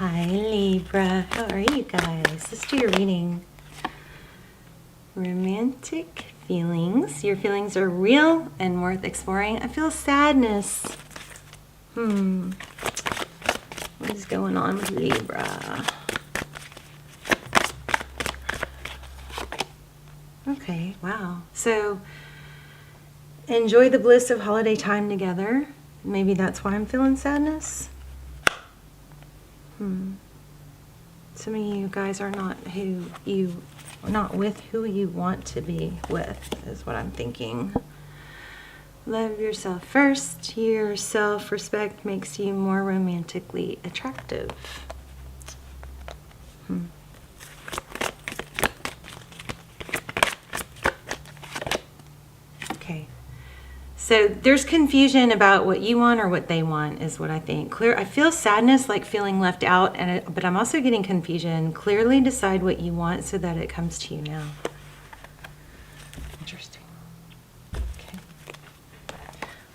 Hi Libra, how are you guys? Let's do your reading. Romantic feelings. Your feelings are real and worth exploring. I feel sadness. What is going on with Libra? Okay, wow. So enjoy the bliss of holiday time together. Maybe that's why I'm feeling sadness. Some of you guys are not with who you want to be with, is what I'm thinking. Love yourself first. Your self-respect makes you more romantically attractive. Okay. So there's confusion about what you want or what they want is what I think. I feel sadness, like feeling left out, but I'm also getting confusion. Clearly decide what you want so that it comes to you now. Interesting. Okay.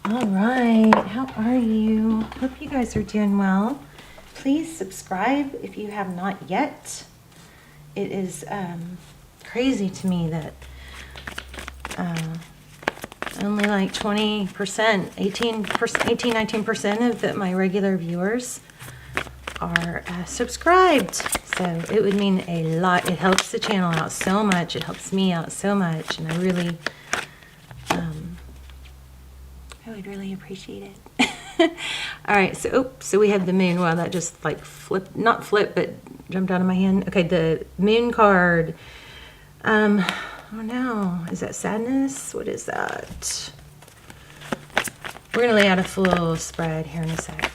All right. How are you? Hope you guys are doing well. Please subscribe if you have not yet. It is crazy to me that only like 20%, 19% of my regular viewers are subscribed. So it would mean a lot. It helps the channel out so much. It helps me out so much. And I would really appreciate it. All right. So we have the moon. Wow, that just like not flipped, but jumped out of my hand. Okay. The moon card. Oh no, is that sadness? What is that? We're going to lay out a full spread here in a sec.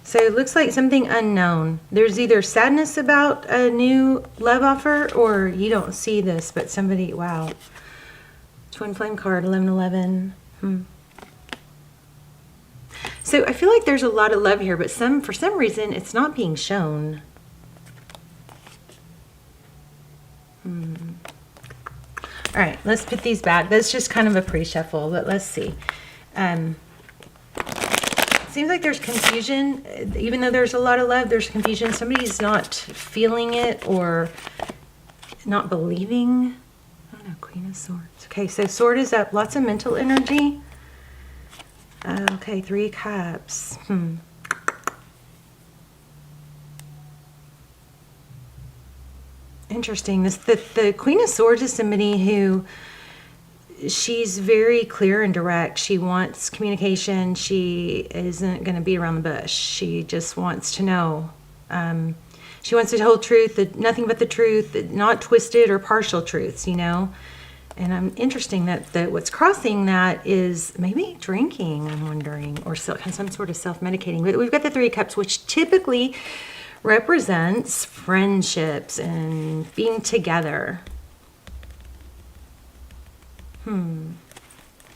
So it looks like something unknown. There's either sadness about a new love offer or you don't see this, but somebody, wow. Twin flame card, 1111. So I feel like there's a lot of love here, but for some reason it's not being shown. All right, let's put these back. That's just kind of a pre-shuffle, but let's see. It seems like there's confusion. Even though there's a lot of love, there's confusion. Somebody's not feeling it or not believing. I don't know, Queen of Swords. Okay, so Sword is up. Lots of mental energy. Okay, 3 Cups. Interesting. The Queen of Swords is somebody who she's very clear and direct. She wants communication. She isn't going to beat around the bush. She just wants to know. She wants the whole truth, nothing but the truth, not twisted or partial truths, you know. And I'm interesting that what's crossing that is maybe drinking, I'm wondering, or some sort of self-medicating. But we've got the 3 Cups, which typically represents friendships and being together.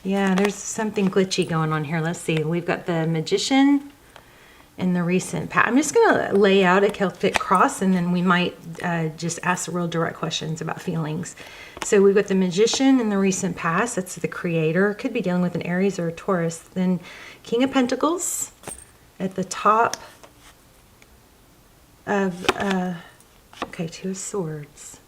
Yeah, there's something glitchy going on here. Let's see. We've got the Magician and the recent past. I'm just going to lay out a Celtic cross and then we might just ask the real direct questions about feelings. So we've got the Magician and the recent past. That's the creator. Could be dealing with an Aries or a Taurus. Then King of Pentacles at the top of, okay, 2 of Swords.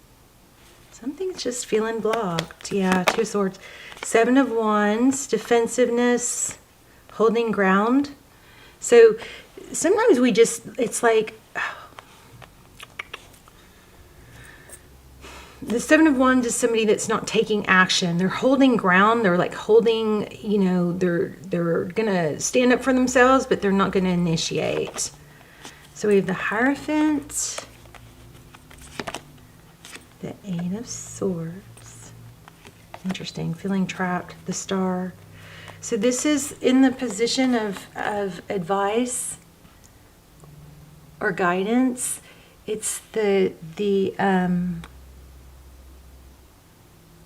Something's just feeling blocked. Yeah, 2 of Swords. 7 of Wands, defensiveness, holding ground. So sometimes it's like, the 7 of Wands is somebody that's not taking action. They're holding ground. They're like holding, you know, they're going to stand up for themselves, but they're not going to initiate. So we have the Hierophant, the 8 of Swords. Interesting, feeling trapped, the Star. So this is in the position of advice or guidance. It's the I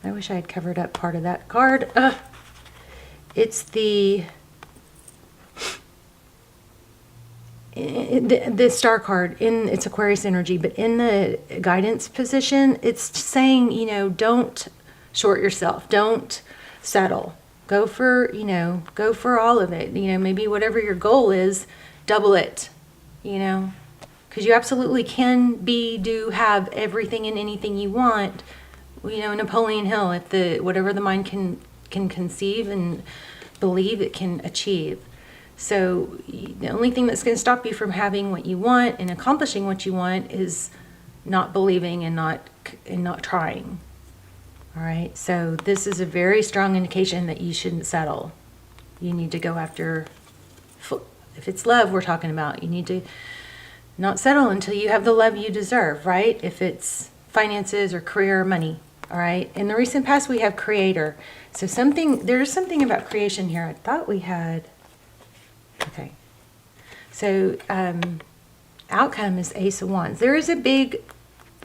wish I had covered up part of that card. It's the Star card. It's Aquarius energy, but in the guidance position, it's saying, you know, don't short yourself. Don't settle. Go for, you know, go for all of it. You know, maybe whatever your goal is, double it, you know, because you absolutely can be, do, have everything and anything you want. You know, Napoleon Hill, if the whatever the mind can conceive and believe, it can achieve. So the only thing that's going to stop you from having what you want and accomplishing what you want is not believing and not trying. All right. So this is a very strong indication that you shouldn't settle. You need to go after, if it's love we're talking about, you need to not settle until you have the love you deserve, right? If it's finances or career or money. All right. In the recent past, we have creator. So there's something about creation here. I thought we had, okay. So outcome is Ace of Wands. There is a big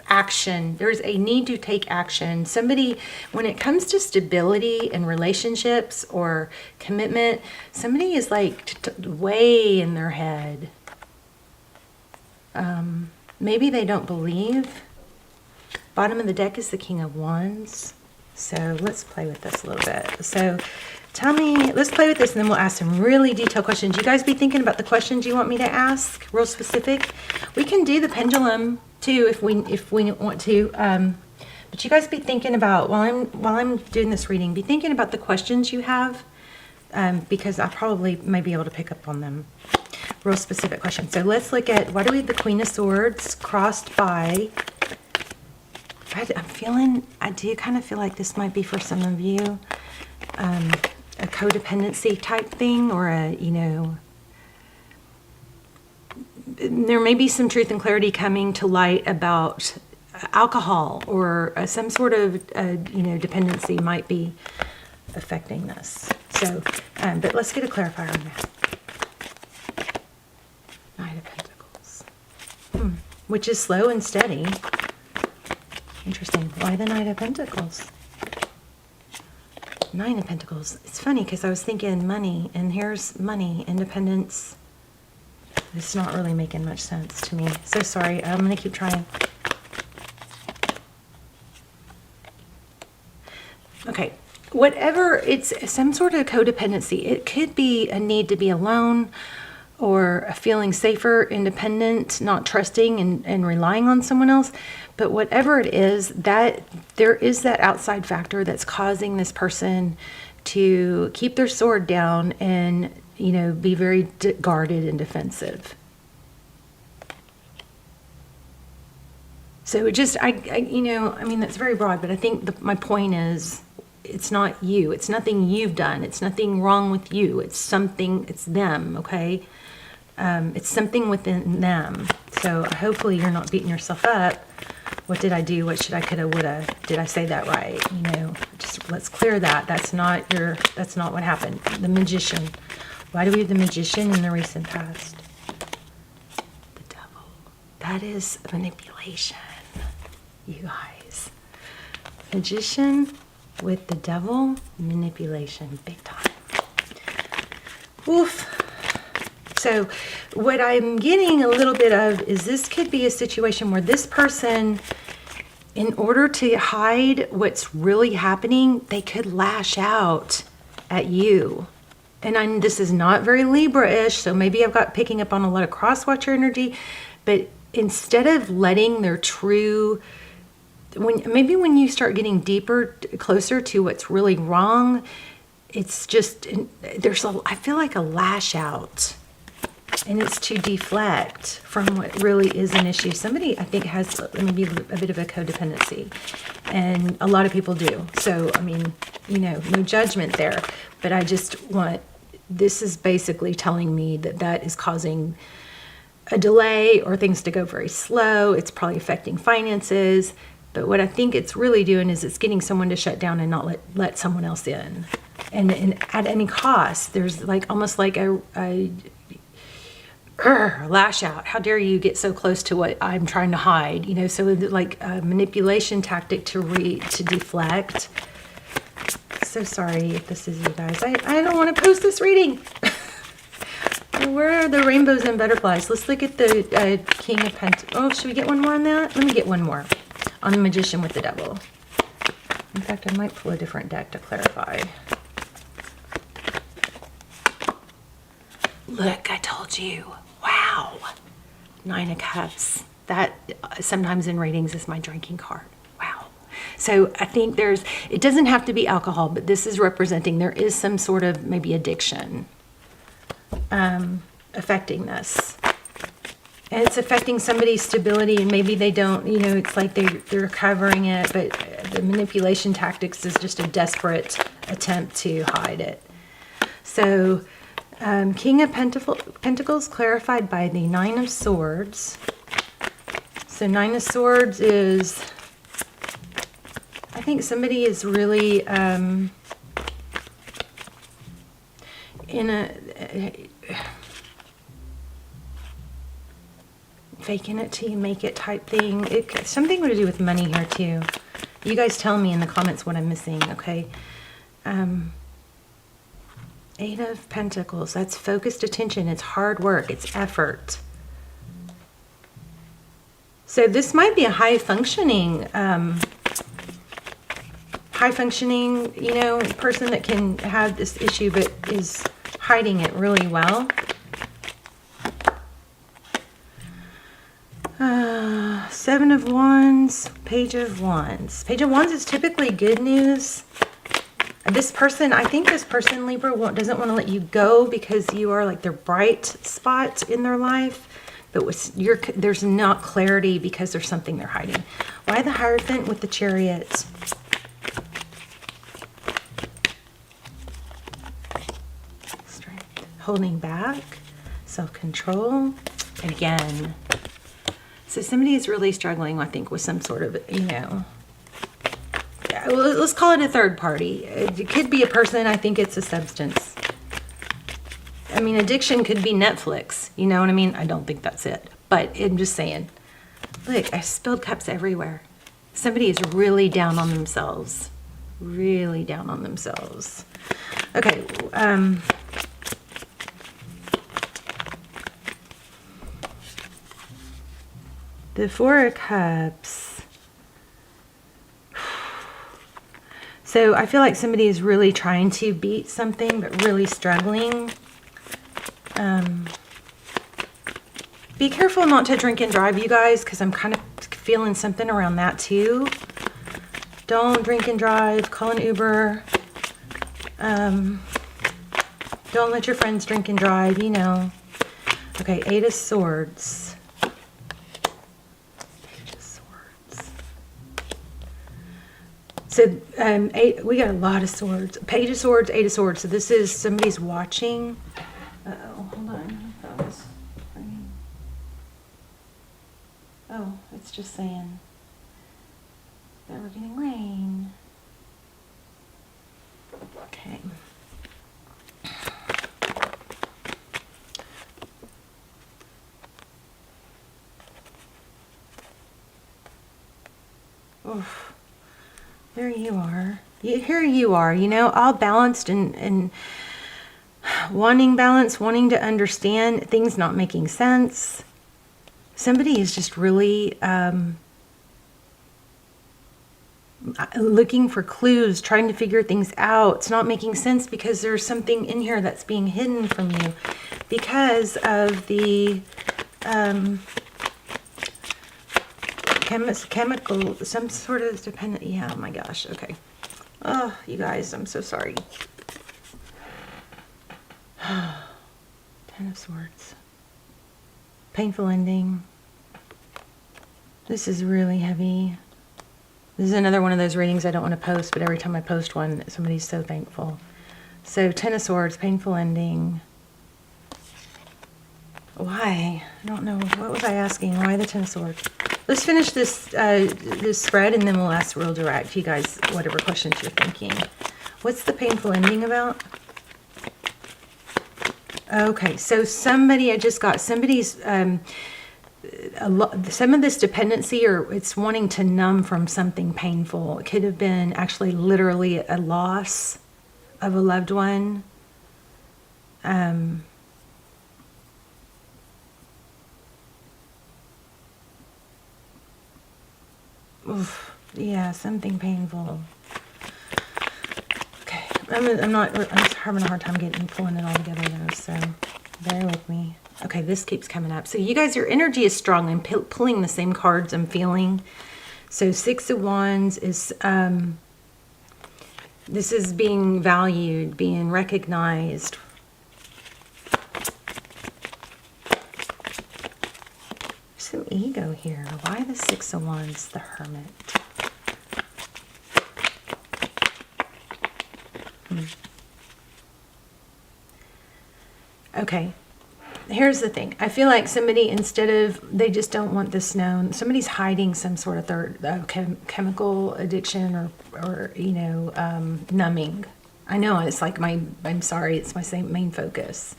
action. There's a need to take action. Somebody, when it comes to stability in relationships or commitment, somebody is like way in their head. Maybe they don't believe. Bottom of the deck is the King of Wands. So let's play with this a little bit. So tell me, let's play with this and then we'll ask some really detailed questions. You guys be thinking about the questions you want me to ask, real specific. We can do the pendulum too if we want to. But you guys be thinking about, while I'm doing this reading, be thinking about the questions you have, because I probably might be able to pick up on them. Real specific questions. So let's look at, why do we have the Queen of Swords crossed by, I do kind of feel like this might be for some of you, a codependency type thing, or there may be some truth and clarity coming to light about alcohol or some sort of, dependency might be affecting this. So, but let's get a clarifier on that. Knight of Pentacles, which is slow and steady. Interesting. Why the Knight of Pentacles? Nine of Pentacles. It's funny because I was thinking money, and here's money, independence. It's not really making much sense to me. So sorry. I'm going to keep trying. Okay. Whatever, it's some sort of codependency. It could be a need to be alone, or a feeling safer, independent, not trusting and relying on someone else. But whatever it is, that there is that outside factor that's causing this person to keep their sword down and, be very guarded and defensive. So it just, that's very broad, but I think my point is, it's not you. It's nothing you've done. It's nothing wrong with you. It's them, okay? It's something within them. So hopefully you're not beating yourself up. What did I do? What should I, coulda, woulda? Did I say that right? Just let's clear that. That's not what happened. The Magician. Why do we have the Magician in the recent past? The Devil. That is manipulation, you guys. Magician with the Devil, manipulation, big time. Oof. So what I'm getting a little bit of is this could be a situation where this person, in order to hide what's really happening, they could lash out at you. And this is not very Libra-ish, so maybe I've got picking up on a lot of cross-watcher energy, but instead of letting their true, when you start getting deeper, closer to what's really wrong, it's just, I feel like a lash out. And it's to deflect from what really is an issue. Somebody, I think, has maybe a bit of a codependency. And a lot of people do. So, no judgment there. But I just this is basically telling me that is causing a delay or things to go very slow. It's probably affecting finances. But what I think it's really doing is it's getting someone to shut down and not let someone else in. And at any cost, there's almost like a lash out. How dare you get so close to what I'm trying to hide? So like a manipulation tactic to deflect. So sorry if this is you guys. I don't want to post this reading. Where are the rainbows and butterflies? Let's look at the King of Pentacles. Oh, should we get one more on that? Let me get one more on the Magician with the Devil. In fact, I might pull a different deck to clarify. Look, I told you. Wow. 9 of Cups. That sometimes in readings is my drinking card. Wow. So I think it doesn't have to be alcohol, but this is representing there is some sort of maybe addiction affecting this. And it's affecting somebody's stability, and maybe they don't, it's like they're covering it, but the manipulation tactics is just a desperate attempt to hide it. So King of Pentacles clarified by the 9 of Swords. So 9 of Swords is, I think somebody is really in a faking it till you make it type thing. Something to do with money here too. You guys tell me in the comments what I'm missing, okay? 8 of Pentacles. That's focused attention. It's hard work. It's effort. So this might be a high functioning, person that can have this issue but is hiding it really well. 7 of Wands, Page of Wands. Page of Wands is typically good news. This person, I think this person, Libra, doesn't want to let you go because you are like their bright spot in their life. But there's not clarity because there's something they're hiding. Why the Hierophant with the Chariot? Strength. Holding back. Self-control. And again. So somebody is really struggling, I think, with some sort of, let's call it a third party. It could be a person. I think it's a substance. I mean, addiction could be Netflix. You know what I mean? I don't think that's it. But I'm just saying. Look, I spilled cups everywhere. Somebody is really down on themselves. Really down on themselves. Okay. The 4 of Cups. So I feel like somebody is really trying to beat something, but really struggling. Be careful not to drink and drive, you guys, because I'm kind of feeling something around that too. Don't drink and drive. Call an Uber. Don't let your friends drink and drive, Okay, 8 of Swords. So we got a lot of swords. Page of Swords, 8 of Swords. So this is somebody's watching. Uh-oh, hold on. Oh, it's just saying that we're getting rain. Okay. Oof. There you are. Here you are, all balanced and wanting balance, wanting to understand things not making sense. Somebody is just really looking for clues, trying to figure things out. It's not making sense because there's something in here that's being hidden from you because of the chemical, some sort of dependent. Yeah, oh my gosh. Okay. Oh, you guys, I'm so sorry. 10 of Swords. Painful ending. This is really heavy. This is another one of those readings I don't want to post, but every time I post one, somebody's so thankful. So 10 of Swords, painful ending. Why? I don't know. What was I asking? Why the 10 of Swords? Let's finish this this spread, and then we'll ask real direct, you guys, whatever questions you're thinking. What's the painful ending about? Okay, so somebody's some of this dependency, or it's wanting to numb from something painful. It could have been actually literally a loss of a loved one. Oof, yeah, something painful. Okay, I'm just having a hard time pulling it all together though, so bear with me. Okay, this keeps coming up. So you guys, your energy is strong and pulling the same cards I'm feeling. So 6 of Wands is, this is being valued, being recognized. Some ego here. Why the 6 of Wands, the Hermit? Okay, here's the thing. I feel like somebody, instead of, they just don't want this known, somebody's hiding some sort of chemical addiction or you know, numbing. I know it's like I'm sorry, it's my same main focus.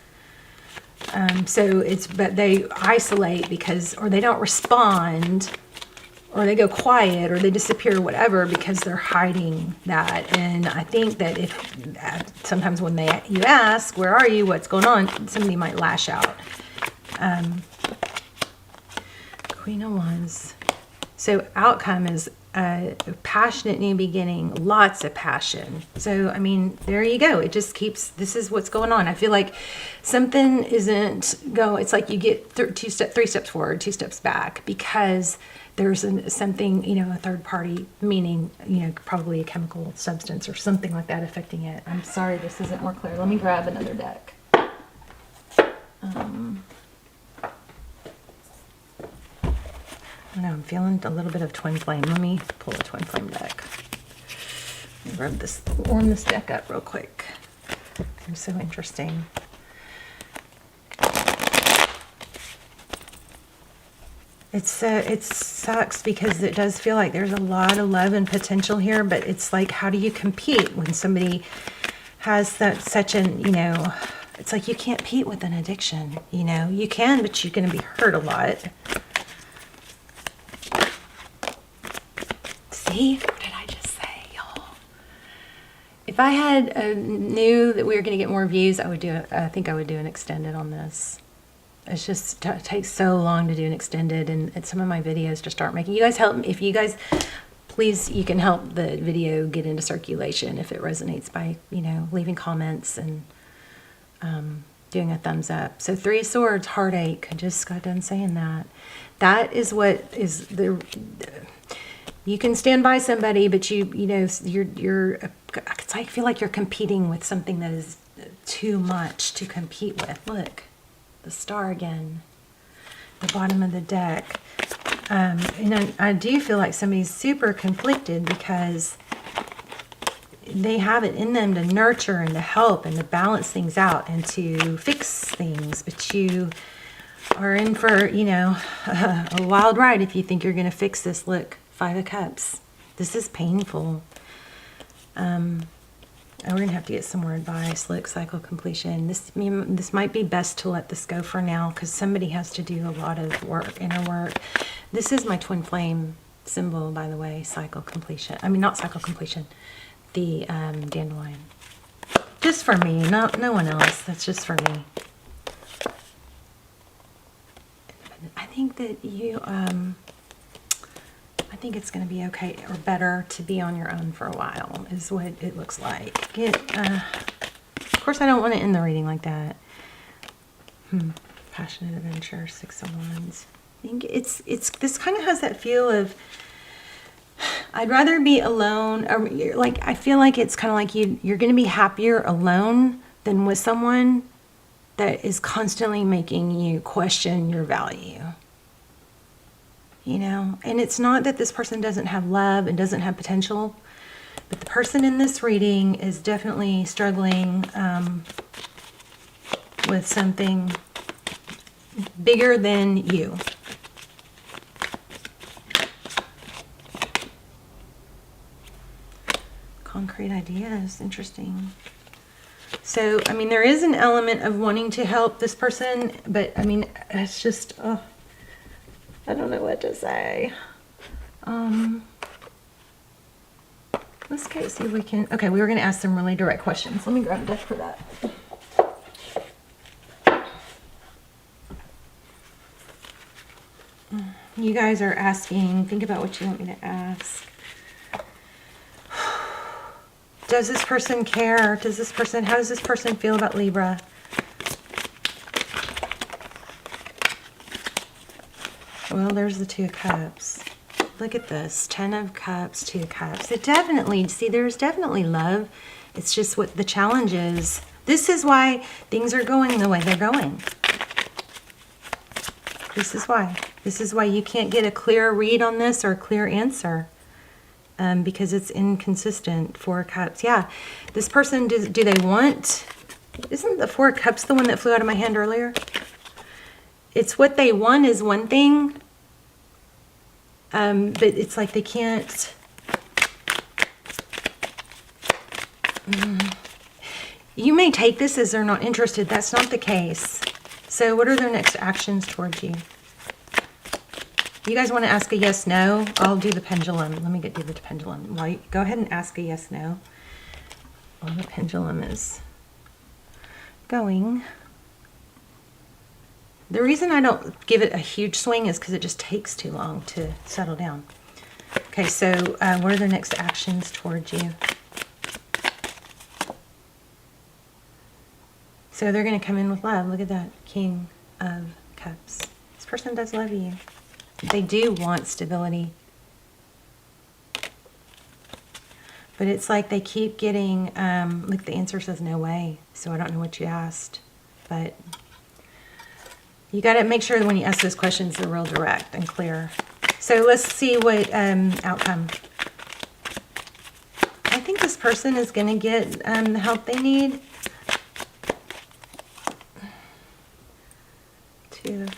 So it's, but they isolate because, or they don't respond, or they go quiet, or they disappear, or whatever, because they're hiding that. And I think that if sometimes when you ask, where are you, what's going on, somebody might lash out. Queen of Wands. So outcome is a passionate new beginning, lots of passion. So, I mean, there you go. It just keeps, this is what's going on. I feel like something isn't it's like you get 3 steps forward, 2 steps back, because there's something, you know, a third party, meaning, you know, probably a chemical substance or something like that affecting it. I'm sorry, this isn't more clear. Let me grab another deck. I don't know, I'm feeling a little bit of twin flame. Let me pull a twin flame deck. Let me warm this deck up real quick. It's so interesting. It sucks because it does feel like there's a lot of love and potential here, but it's like, how do you compete when somebody has such an, you know, it's like you can't compete with an addiction, you know. You can, but you're going to be hurt a lot. See? What did I just say, y'all? If I had knew that we were going to get more views, I think I would do an extended on this. It's just, it takes so long to do an extended, and some of my videos just aren't making. You guys help, if you guys, please, you can help the video get into circulation if it resonates by, you know, leaving comments and doing a thumbs up. So 3 of Swords, heartache. I just got done saying that. That is what is you can stand by somebody, but you know, you're, it's like, I feel like you're competing with something that is too much to compete with. Look. The Star again, the bottom of the deck. And I do feel like somebody's super conflicted because they have it in them to nurture and to help and to balance things out and to fix things. But you are in for, you know, a wild ride if you think you're going to fix this. Look, 5 of Cups. This is painful. We're going to have to get some more advice. Look, cycle completion. This might be best to let this go for now because somebody has to do a lot of work, inner work. This is my twin flame symbol, by the way, cycle completion. I mean, not cycle completion, the dandelion. Just for me, no one else. That's just for me. I think that you... I think it's going to be okay or better to be on your own for a while is what it looks like. Of course, I don't want to end the reading like that. Passionate adventure, 6 of Wands. I think this kind of has that feel of I'd rather be alone. Or like I feel like it's kind of like you're going to be happier alone than with someone that is constantly making you question your value. You know, and it's not that this person doesn't have love and doesn't have potential, but the person in this reading is definitely struggling with something bigger than you. Concrete ideas, interesting. So, I mean, there is an element of wanting to help this person, but I mean, it's just, I don't know what to say. Let's see if we can. Okay, we were going to ask some really direct questions. Let me grab a deck for that. You guys are asking, think about what you want me to ask. Does this person care? How does this person feel about Libra? Well, there's the Two of Cups. Look at this. 10 of Cups, 2 of Cups. It definitely, see, there's definitely love. It's just what the challenge is. This is why things are going the way they're going. This is why. This is why you can't get a clear read on this or a clear answer. Because it's inconsistent. 4 of Cups. Yeah. This person, do they want... Isn't the 4 of Cups the one that flew out of my hand earlier? It's what they want is one thing. But it's like they can't... You may take this as they're not interested. That's not the case. So what are their next actions towards you? You guys want to ask a yes, no? I'll do the pendulum. Let me do the pendulum. Well, go ahead and ask a yes, no. Well, the pendulum is going. The reason I don't give it a huge swing is because it just takes too long to settle down. Okay, so what are their next actions towards you? So they're going to come in with love. Look at that. King of Cups. This person does love you. They do want stability. But it's like they keep getting, look, the answer says no way. So I don't know what you asked. But you got to make sure that when you ask those questions, they're real direct and clear. So let's see what outcome. I think this person is going to get the help they need. 2 of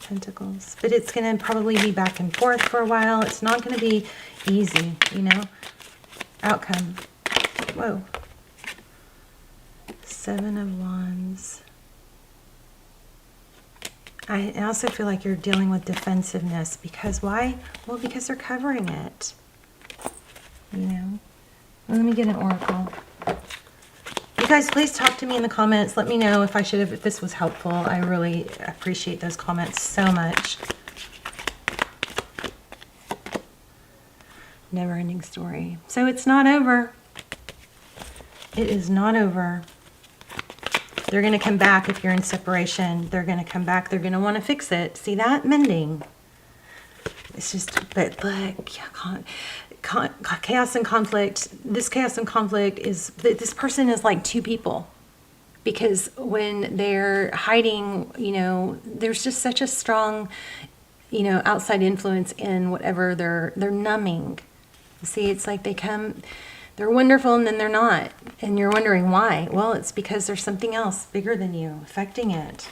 Pentacles. But it's going to probably be back and forth for a while. It's not going to be easy, you know. Outcome. Whoa. 7 of Wands. I also feel like you're dealing with defensiveness. Because why? Well, because they're covering it. You know. Well, let me get an oracle. You guys, please talk to me in the comments. Let me know if this was helpful. I really appreciate those comments so much. Never-ending story. So it's not over. It is not over. They're going to come back if you're in separation. They're going to come back. They're going to want to fix it. See that? Mending. It's just, but look, chaos and conflict. This chaos and conflict is, this person is like 2 people. Because when they're hiding, you know, there's just such a strong, you know, outside influence in whatever they're numbing. See, it's like they're wonderful and then they're not. And you're wondering why. Well, it's because there's something else bigger than you affecting it.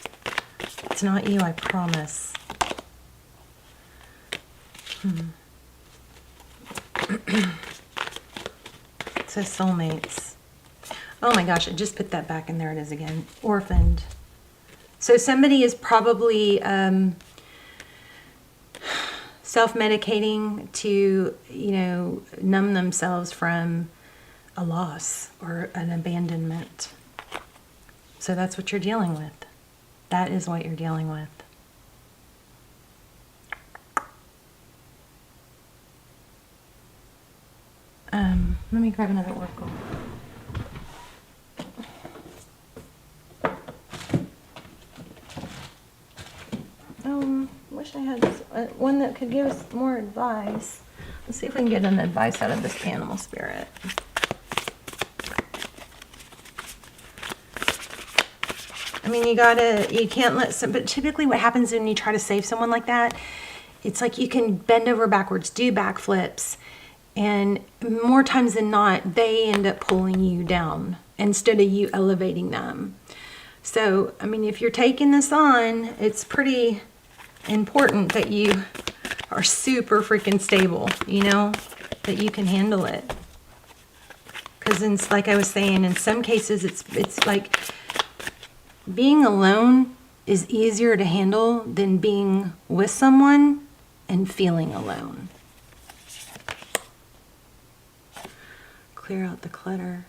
It's not you, I promise. It says soulmates. Oh my gosh, I just put that back and there it is again. Orphaned. So somebody is probably self-medicating to, you know, numb themselves from a loss or an abandonment. So that's what you're dealing with. That is what you're dealing with. Let me grab another oracle. Wish I had one that could give us more advice. Let's see if we can get an advice out of this animal spirit. I mean, you can't but typically what happens when you try to save someone like that, it's like you can bend over backwards, do backflips, and more times than not, they end up pulling you down instead of you elevating them. So, I mean, if you're taking this on, it's pretty important that you are super freaking stable, you know, that you can handle it. Because like I was saying, in some cases, it's like being alone is easier to handle than being with someone and feeling alone. Clear out the clutter.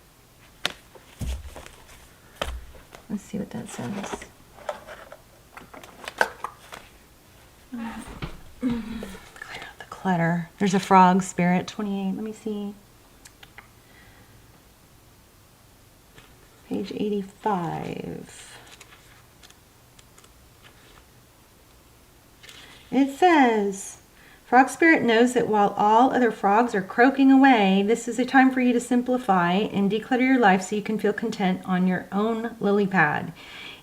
Let's see what that says. Clear out the clutter. There's a frog spirit, 28. Let me see. Page 85. It says, Frog Spirit knows that while all other frogs are croaking away, this is a time for you to simplify and declutter your life so you can feel content on your own lily pad.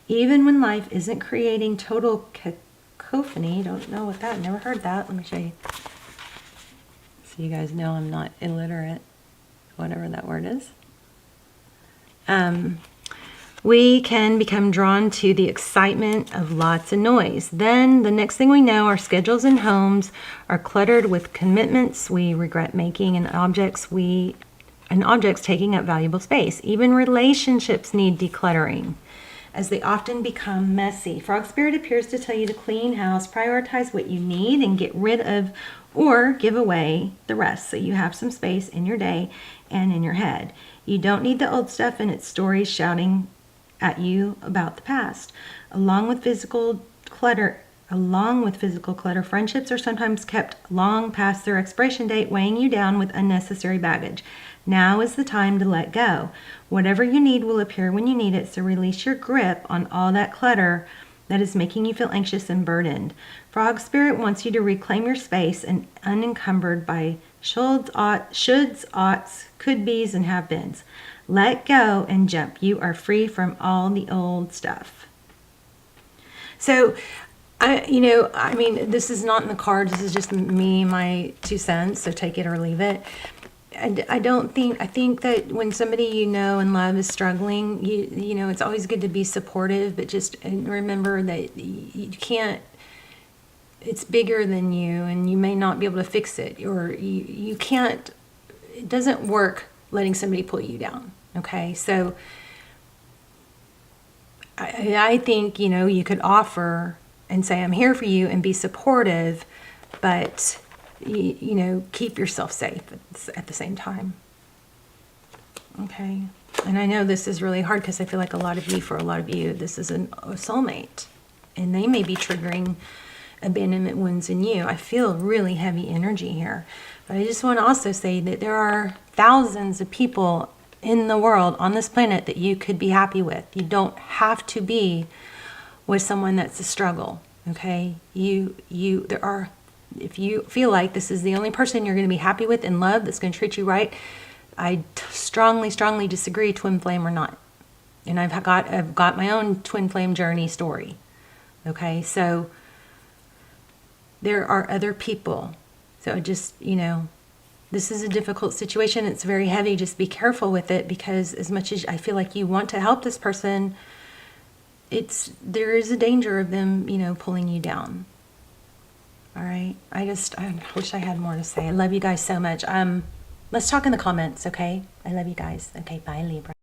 Even when life isn't creating total cacophony. Don't know what that, never heard that. Let me show you. So you guys know I'm not illiterate, whatever that word is. We can become drawn to the excitement of lots of noise. Then the next thing we know, our schedules and homes are cluttered with commitments we regret making and objects taking up valuable space. Even relationships need decluttering as they often become messy. Frog Spirit appears to tell you to clean house, prioritize what you need, and get rid of or give away the rest so you have some space in your day and in your head. You don't need the old stuff and its stories shouting at you about the past. Along with physical clutter, friendships are sometimes kept long past their expiration date, weighing you down with unnecessary baggage. Now is the time to let go. Whatever you need will appear when you need it, so release your grip on all that clutter that is making you feel anxious and burdened. Frog Spirit wants you to reclaim your space and unencumbered by shoulds, oughts, could be's, and have beens. Let go and jump. You are free from all the old stuff. So, this is not in the cards. This is just me, my 2 cents. So take it or leave it. I think that when somebody you know and love is struggling, it's always good to be supportive, but just remember that you can't, it's bigger than you, and you may not be able to fix it, or you can't, it doesn't work letting somebody pull you down. Okay. So I think, you could offer and say, I'm here for you, and be supportive, but keep yourself safe at the same time. Okay. And I know this is really hard because I feel like for a lot of you, this is a soulmate, and they may be triggering abandonment wounds in you. I feel really heavy energy here, but I just want to also say that there are thousands of people in the world on this planet that you could be happy with. You don't have to be with someone that's a struggle. Okay. If you feel like this is the only person you're going to be happy with in love, that's going to treat you right, I strongly, strongly disagree, twin flame or not. And I've got my own twin flame journey story. Okay, so there are other people. So just, this is a difficult situation. It's very heavy. Just be careful with it, because as much as I feel like you want to help this person, there is a danger of them, pulling you down. All right. I wish I had more to say. I love you guys so much. Let's talk in the comments, okay? I love you guys. Okay, bye, Libra.